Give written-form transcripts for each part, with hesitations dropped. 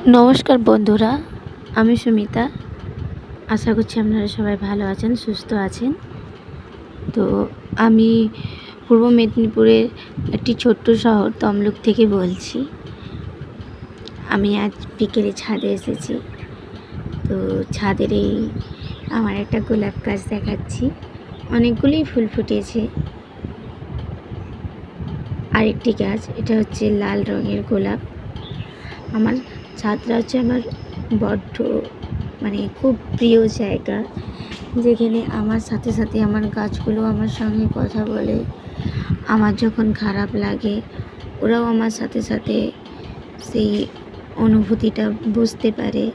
নমস্কার বন্ধুরা, আমি সুমিতা। আশা করছি আপনারা সবাই ভালো আছেন, সুস্থ আছেন। তো আমি পূর্ব মেদিনীপুরের একটি ছোট্ট শহর তমলুক থেকে বলছি। আমি আজ বিকেলে ছাদে এসেছি। তো ছাদের এই আমার একটা গোলাপ গাছ দেখাচ্ছি, অনেকগুলোই ফুল ফুটেছে। আরেকটি গাছ, এটা হচ্ছে লাল রঙের গোলাপ। আমার ছাদটা হচ্ছে আমার বড্ড খুব প্রিয় জায়গা, যেখানে আমার সাথে সাথে আমার গাছগুলো আমার সঙ্গে কথা বলে। আমার যখন খারাপ লাগে, ওরাও আমার সাথে সাথে সেই অনুভূতিটা বুঝতে পারে।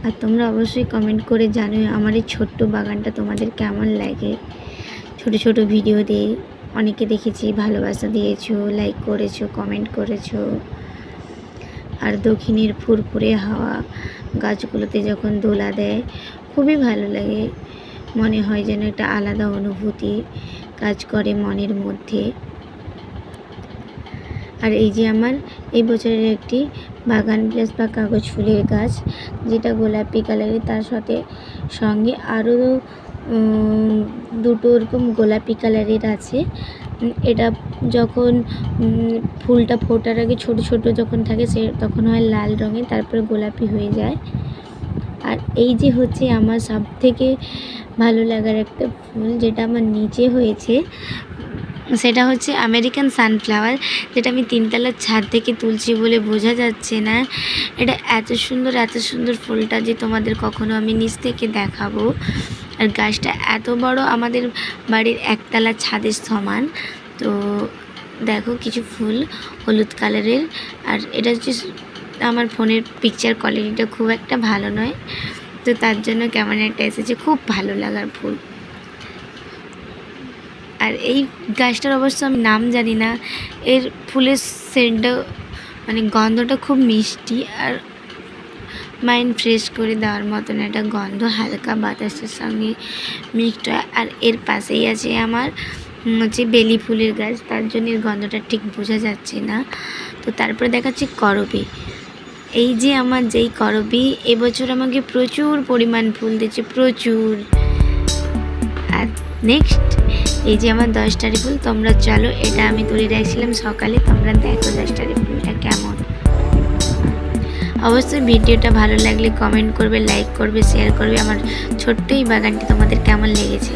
আর তোমরা অবশ্যই কমেন্ট করে জানিও আমার এই ছোট্ট বাগানটা তোমাদের কেমন লাগে। ছোট ছোট ভিডিও দিই, অনেকে দেখেছি ভালোবাসা দিয়েছো, লাইক করেছো, কমেন্ট করেছো। আর দক্ষিণের ফুরফুরে হাওয়া গাছগুলোতে যখন দোলা দেয়, খুবই ভালো লাগে। মনে হয় যেন একটা আলাদা অনুভূতি কাজ করে মনের মধ্যে। আর এই যে আমার এই বছরের একটি বাগান প্লাস বা কাগজ ফুলের গাছ, যেটা গোলাপি কালারের, তার সঙ্গে আরও দুটো এরকম গোলাপি কালারের আছে। এটা যখন ফুলটা ফোটার আগে ছোট ছোট যখন থাকে তখন হয় লাল রঙের, তারপরে গোলাপি হয়ে যায়। আর এই যে হচ্ছে আমার সবথেকে ভালো লাগার একটা ফুল, যেটা আমার নিচে হয়েছে, সেটা হচ্ছে আমেরিকান সানফ্লাওয়ার, যেটা আমি তিনতলার ছাদ থেকে তুলছি বলে বোঝা যাচ্ছে না। এটা এত সুন্দর ফুলটা যে তোমাদের কখনো আমি নিচ থেকে দেখাবো। আর গাছটা এত বড়, আমাদের বাড়ির একতলা ছাদের সমান। তো দেখো, কিছু ফুল হলুদ কালারের। আর এটা হচ্ছে আমার ফোনের পিকচার কোয়ালিটিটা খুব একটা ভালো নয়, তো তার জন্য কেমন একটা এসেছে, খুব ভালো লাগার ফুল। আর এই গাছটার অবশ্য আমি নাম জানি না। এর ফুলের সেন্টটা গন্ধটা খুব মিষ্টি আর মাইন্ড ফ্রেশ করে দেওয়ার মতন একটা গন্ধ, হালকা বাতাসের সঙ্গে মিক্সড হয়। আর এর পাশেই আছে আমার হচ্ছে বেলি ফুলের গাছ, তার জন্য এর গন্ধটা ঠিক বোঝা যাচ্ছে না। তো তারপরে দেখাচ্ছি করবী। এই যে আমার যেই করবী, এবছর আমাকে প্রচুর পরিমাণ ফুল দিচ্ছে, প্রচুর। আর নেক্সট এই যে আমার 10টারি ফুল, তোমরা চলো, এটা আমি তুলে রাখছিলাম সকালে, তোমরা দেখো 10টারি ফুলটা কেমন। অবশ্যই ভিডিওটা ভালো লাগলে কমেন্ট করবে, লাইক করবে, শেয়ার করবে। আমার ছোট্ট এই বাগানটি তোমাদের কেমন লেগেছে।